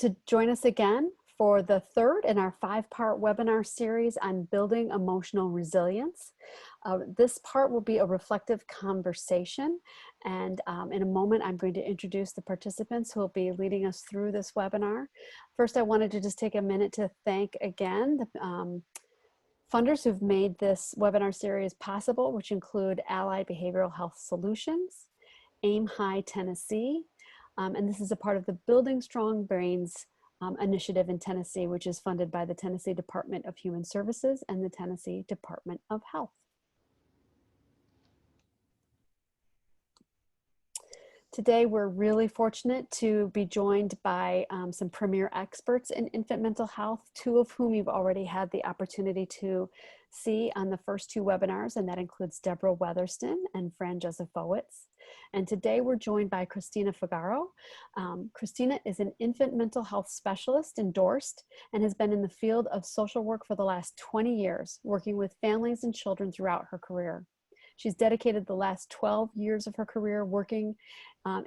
to join us again for the third in our 5-part webinar series on building emotional resilience. This part will be a reflective conversation, and in a moment I'm going to introduce the participants who will be leading us through this webinar. First, I wanted to just take a minute to thank again the funders who've made this webinar series possible, which include Allied Behavioral Health Solutions, Aim High Tennessee, and this is a part of the Building Strong Brains initiative in Tennessee, which is funded by the Tennessee Department of Human Services and the Tennessee Department of Health. Today, we're really fortunate to be joined by some premier experts in infant mental health, 2 of whom you've already had the opportunity to see on the first 2 webinars, and that includes Deborah Weatherston and Fran Josefowitz. And today we're joined by Christina Fagaro. Kristina is an infant mental health specialist endorsed and has been in the field of social work for the last 20 years, working with families and children throughout her career. She's dedicated the last 12 years of her career working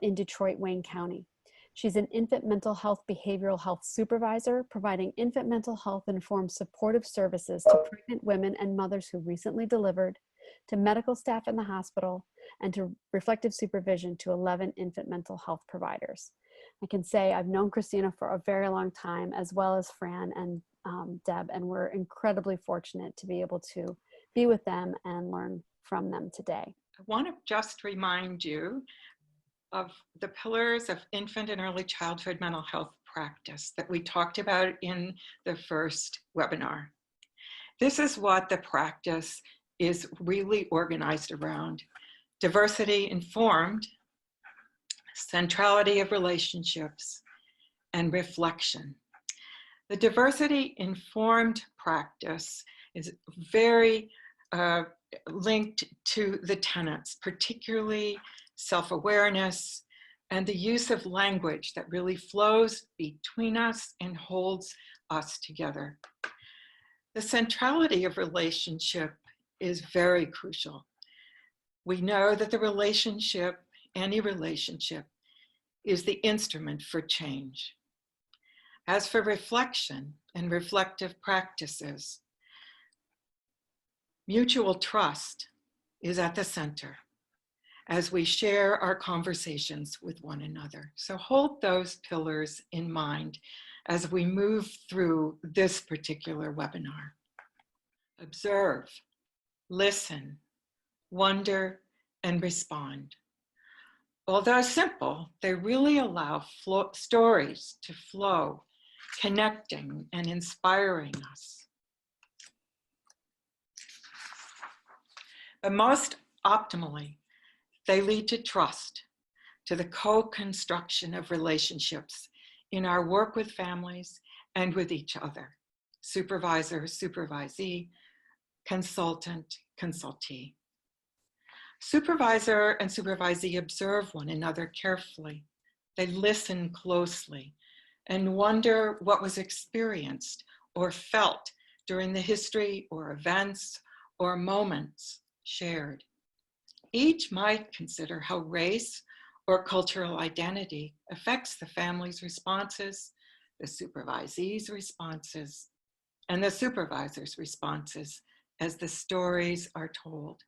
in Detroit, Wayne County. She's an infant mental health behavioral health supervisor, providing infant mental health informed supportive services to pregnant women and mothers who recently delivered, to medical staff in the hospital, and to reflective supervision to 11 infant mental health providers. I can say I've known Kristina for a very long time, as well as Fran and Deb, and we're incredibly fortunate to be able to be with them and learn from them today. I want to just remind you of the pillars of infant and early childhood mental health practice that we talked about in the first webinar. This is what the practice is really organized around: diversity informed, centrality of relationships, and reflection. The diversity informed practice is very linked to the tenets, particularly self-awareness and the use of language that really flows between us and holds us together. The centrality of relationship is very crucial. We know that the relationship, any relationship, is the instrument for change. As for reflection and reflective practices, mutual trust is at the center as we share our conversations with one another. So hold those pillars in mind as we move through this particular webinar. Observe, listen, wonder, and respond. Although simple, they really allow stories to flow, connecting and inspiring us. But most optimally, they lead to trust, to the co-construction of relationships in our work with families and with each other: supervisor, supervisee, consultant, consultee. Supervisor and supervisee observe one another carefully. They listen closely and wonder what was experienced or felt during the history or events or moments shared. Each might consider how race or cultural identity affects the family's responses, the supervisee's responses, and the supervisor's responses as the stories are told.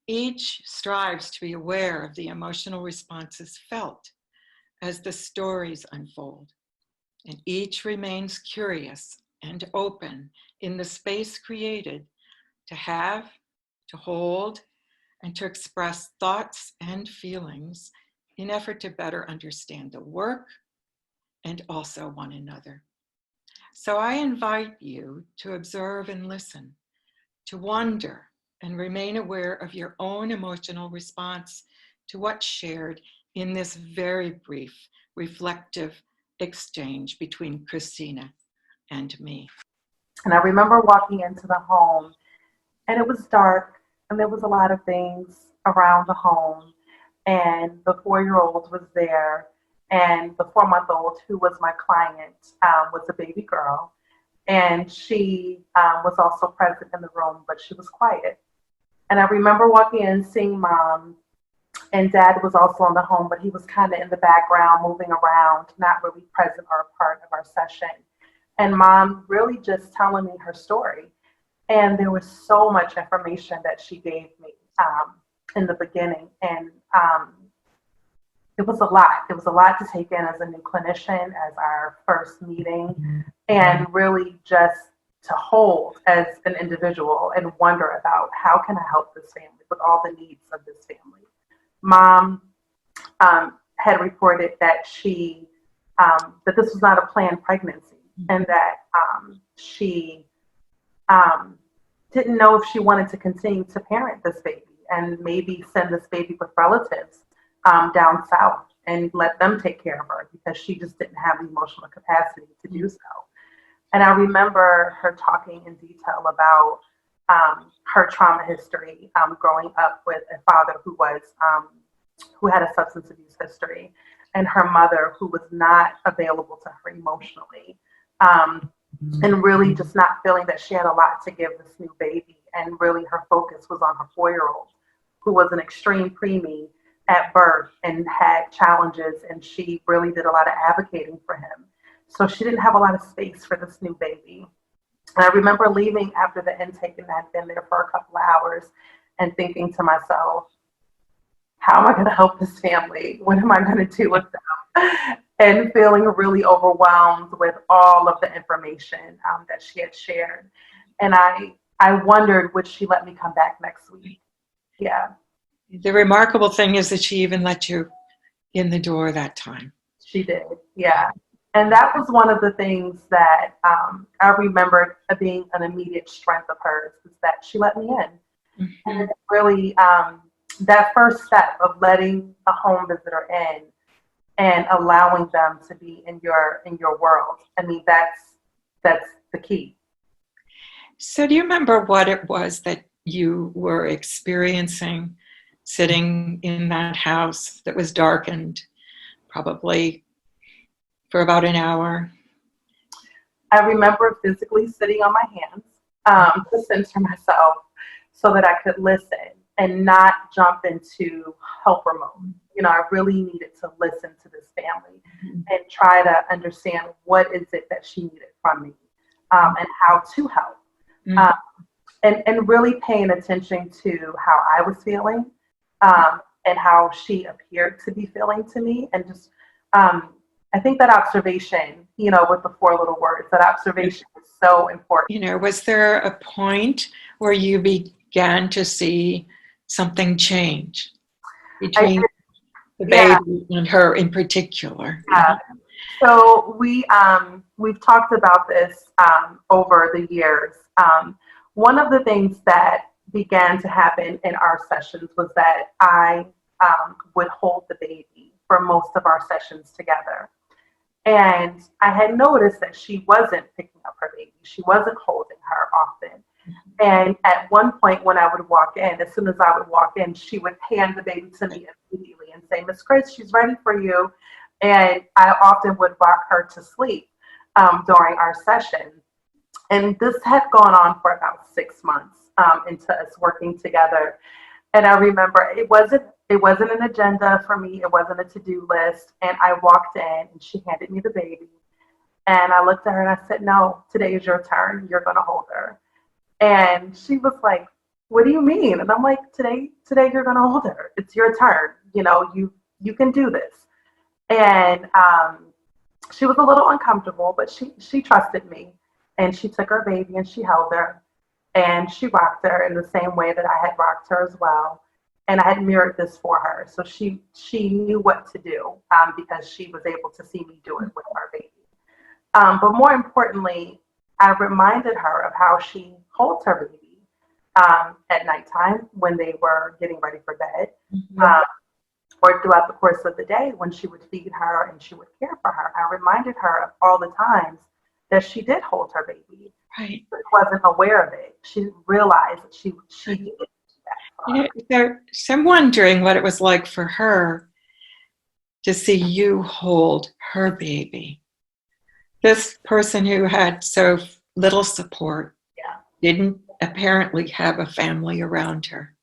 Each strives to be aware of the emotional responses felt as the stories unfold, and each remains curious and open in the space created to have, to hold, and to express thoughts and feelings in effort to better understand the work and also one another. So I invite you to observe and listen, to wonder and remain aware of your own emotional response to what's shared in this very brief, reflective exchange between Kristina and me. And I remember walking into the home, and it was dark, and there was a lot of things around the home, and the 4-year-old was there, and the 4-month-old, who was my client, was a baby girl, and she was also present in the room, but she was quiet. And I remember walking in and seeing Mom And Dad was also in the home, but he was kind of in the background, moving around, not really present or a part of our session. And Mom really just telling me her story. And there was so much information that she gave me in the beginning. And it was a lot. It was a lot to take in as a new clinician, as our first meeting, and really just to hold as an individual and wonder about how can I help this family with all the needs of this family. Mom had reported that that this was not a planned pregnancy, and that she didn't know if she wanted to continue to parent this baby and maybe send this baby with relatives down south and let them take care of her, because she just didn't have the emotional capacity to do so. And I remember her talking in detail about her trauma history, growing up with a father who had a substance abuse history, and her mother who was not available to her emotionally, and really just not feeling that she had a lot to give this new baby. And really her focus was on her 4-year-old, who was an extreme preemie at birth and had challenges, and she really did a lot of advocating for him. So she didn't have a lot of space for this new baby. And I remember leaving after the intake, and I'd been there for a couple of hours, and thinking to myself, how am I going to help this family? What am I going to do with them? And feeling really overwhelmed with all of the information that she had shared. And I wondered, would she let me come back next week? Yeah. The remarkable thing is that she even let you in the door that time. She did, yeah. And that was one of the things that I remembered being an immediate strength of hers, is that she let me in. Mm-hmm. And really, that first step of letting a home visitor in and allowing them to be in your world, I mean, that's the key. So do you remember what it was that you were experiencing sitting in that house that was darkened, probably for about an hour? I remember physically sitting on my hands to center myself so that I could listen and not jump into helper mode. You know, I really needed to listen to this family and try to understand what is it that she needed from me, and how to help. And really paying attention to how I was feeling, and how she appeared to be feeling to me. And just, I think that observation, you know, with the 4 little words, that observation is so important. You know, was there a point where you began to see something change between the baby and her in particular? Yeah. So we've talked about this over the years. One of the things that began to happen in our sessions was that I would hold the baby for most of our sessions together. And I had noticed that she wasn't picking up her baby. She wasn't holding her often. And at one point when I would walk in, as soon as I would walk in, she would hand the baby to me immediately and say, "Miss Chris, she's ready for you." And I often would rock her to sleep during our session. And this had gone on for about 6 months into us working together. And I remember it wasn't an agenda for me. It wasn't a to-do list. And I walked in and she handed me the baby. And I looked at her and I said, "No, today is your turn. You're going to hold her." And she was like, "What do you mean?" And I'm like, today you're going to hold her. It's your turn. You know, you can do this. And she was a little uncomfortable, but she trusted me. And she took her baby and she held her. And she rocked her in the same way that I had rocked her as well. And I had mirrored this for her. So she knew what to do because she was able to see me do it with our baby. But more importantly, I reminded her of how she holds her baby at nighttime when they were getting ready for bed, or throughout the course of the day when she would feed her and she would care for her. I reminded her of all the times that she did hold her baby. Right. She wasn't aware of it. She didn't realize that she did that. So I'm wondering what it was like for her to see you hold her baby. This person who had so little support didn't apparently have a family around her.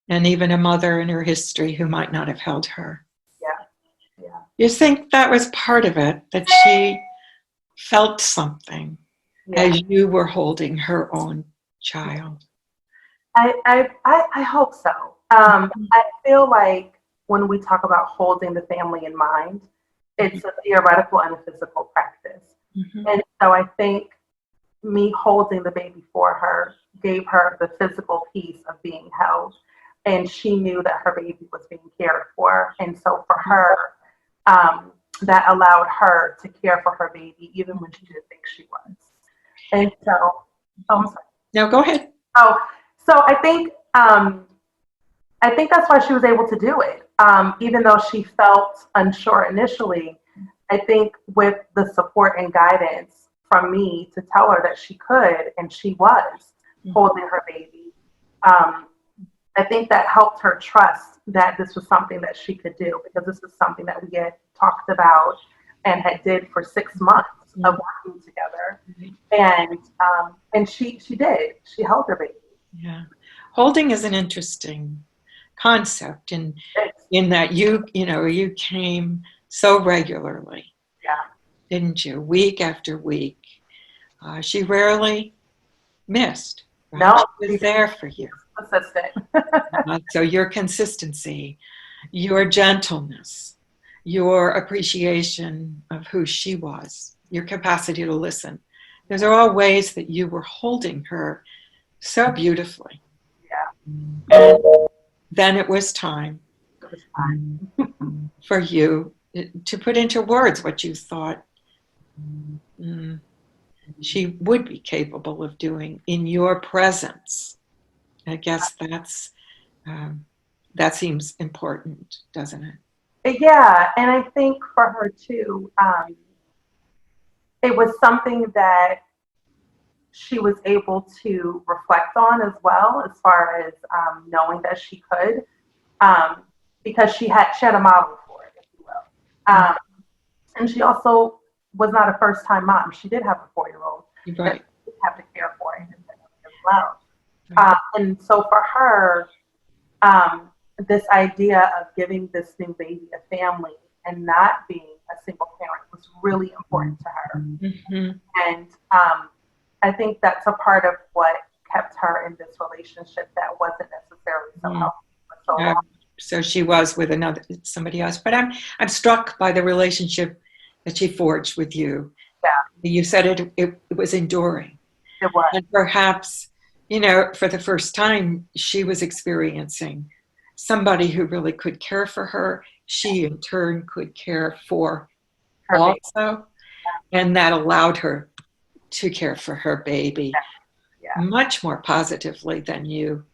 and even a mother in her history who might not have held her. Yeah. You think that was part of it, that she felt something as you were holding her own child? I hope so. I feel like when we talk about holding the family in mind, it's a theoretical and a physical practice. And so I think me holding the baby for her gave her the physical piece of being held. And she knew that her baby was being cared for. And so for her, that allowed her to care for her baby even when she didn't think she was. And so, I'm sorry. No, go ahead. Oh, so I think that's why she was able to do it. Even though she felt unsure initially, I think with the support and guidance from me to tell her that she could, and she was holding her baby, I think that helped her trust that this was something that she could do, because this was something that we had talked about and had did for 6 months of working together. And she did. She held her baby. Yeah. Holding is an interesting concept in that you came so regularly. Yeah. Didn't you? Week after week. She rarely missed. Right? No. She was there for you. Consistent. So your consistency, your gentleness, your appreciation of who she was, your capacity to listen. Those are all ways that you were holding her so beautifully. Yeah. And then it was time for you to put into words what you thought she would be capable of doing in your presence. I guess that seems important, doesn't it? Yeah, and I think for her too, it was something that she was able to reflect on as well, as far as knowing that she could, because she had a model for it, if you will. And she also was not a first-time mom. She did have a 4-year-old Right. that she did have to care for as well. Right. And so for her, this idea of giving this new baby a family and not being a single parent was really important to her. And I think that's a part of what kept her in this relationship that wasn't necessarily so healthy for so long. So she was with somebody else. But I'm struck by the relationship that she forged with you. Yeah. You said it was enduring. It was. And perhaps, for the first time, she was experiencing somebody who really could care for her. She, in turn, could care for her also. Yeah. And that allowed her to care for her baby much more positively than you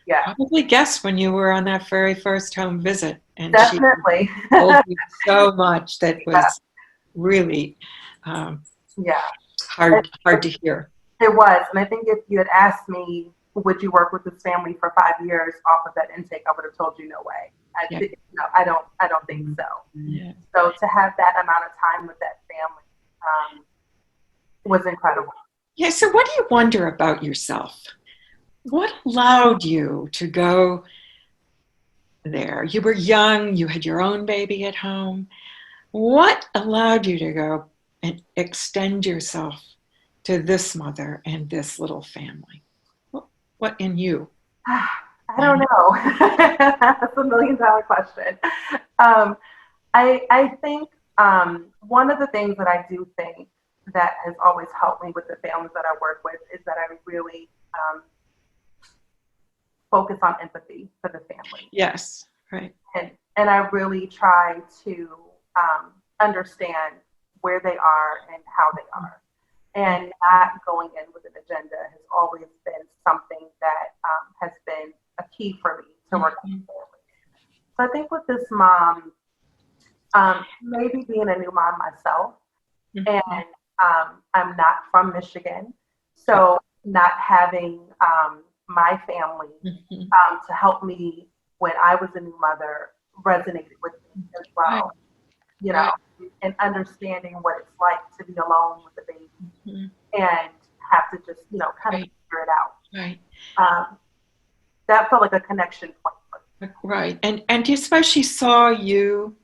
probably guessed when you were on that very first home visit. And definitely. She told you so much that was really hard to hear. It was. And I think if you had asked me, would you work with this family for 5 years off of that intake, I would have told you no way. I don't think so. Yeah. So to have that amount of time with that family was incredible. Yeah. So what do you wonder about yourself? What allowed you to go there? You were young. You had your own baby at home. What allowed you to go and extend yourself to this mother and this little family? What in you? I don't know. That's $1 million question. I think one of the things that I do think that has always helped me with the families that I work with is that I really focus on empathy for the family. Yes, right. And I really try to understand where they are and how they are. And not going in with an agenda has always been something that has been a key for me to work with families. So I think with this mom, maybe being a new mom myself, and I'm not from Michigan, so not having my family to help me when I was a new mother resonated with me as well. And understanding what it's like to be alone with the baby and have to just, kind of figure it out. Right. That felt like a connection point Right. And do you suppose she saw you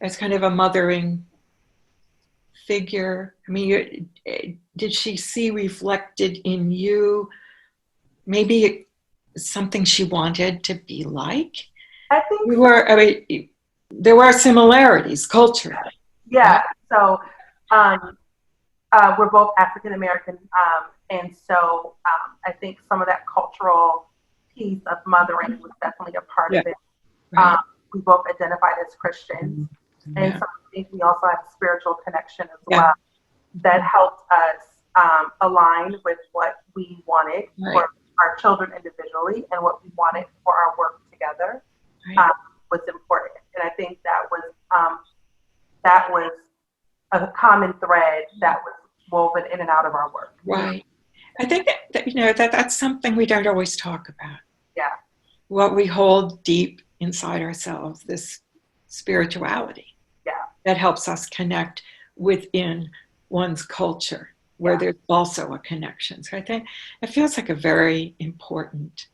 as kind of a mothering figure? I mean, did she see reflected in you maybe something she wanted to be like? I think You were, I mean, there were similarities culturally. yeah. Right? So we're both African American, and so I think some of that cultural piece of mothering was definitely a part Yeah. of it. Right. We both identified as Christians, and Yeah. so I think we also have a spiritual connection as Yeah. well that helped us align with what we wanted Right. for our children individually and what we wanted for our work together. Right. Was important, and I think that was a common thread that was woven in and out of our work. Right. I think that that's something we don't always talk about. Yeah. What we hold deep inside ourselves, this spirituality. Yeah. That helps us connect within one's culture, where Yeah. there's also a connection. So I think it feels like a very important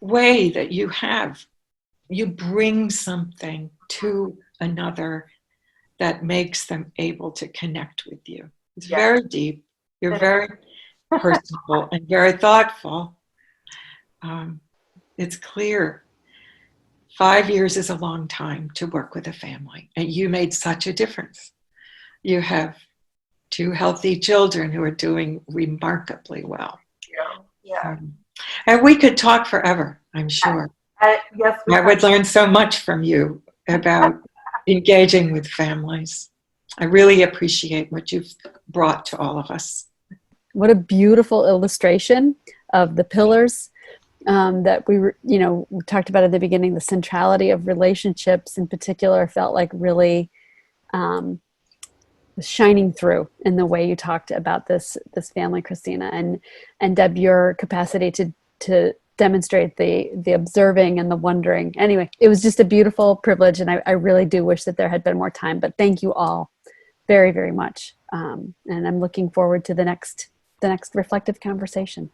way that you bring something to another that makes them able to connect with you. It's very deep. You're very personable and very thoughtful. It's clear 5 years is a long time to work with a family, and you made such a difference. You have 2 healthy children who are doing remarkably well. Yeah. And we could talk forever, I'm sure. Yes, I would learn so much from you about engaging with families. I really appreciate what you've brought to all of us. What a beautiful illustration of the pillars that we talked about at the beginning. The centrality of relationships in particular felt like really shining through in the way you talked about this family, Kristina, and Deb, your capacity to demonstrate the observing and the wondering. Anyway, it was just a beautiful privilege, and I really do wish that there had been more time, but thank you all very, very much. And I'm looking forward to the next reflective conversation.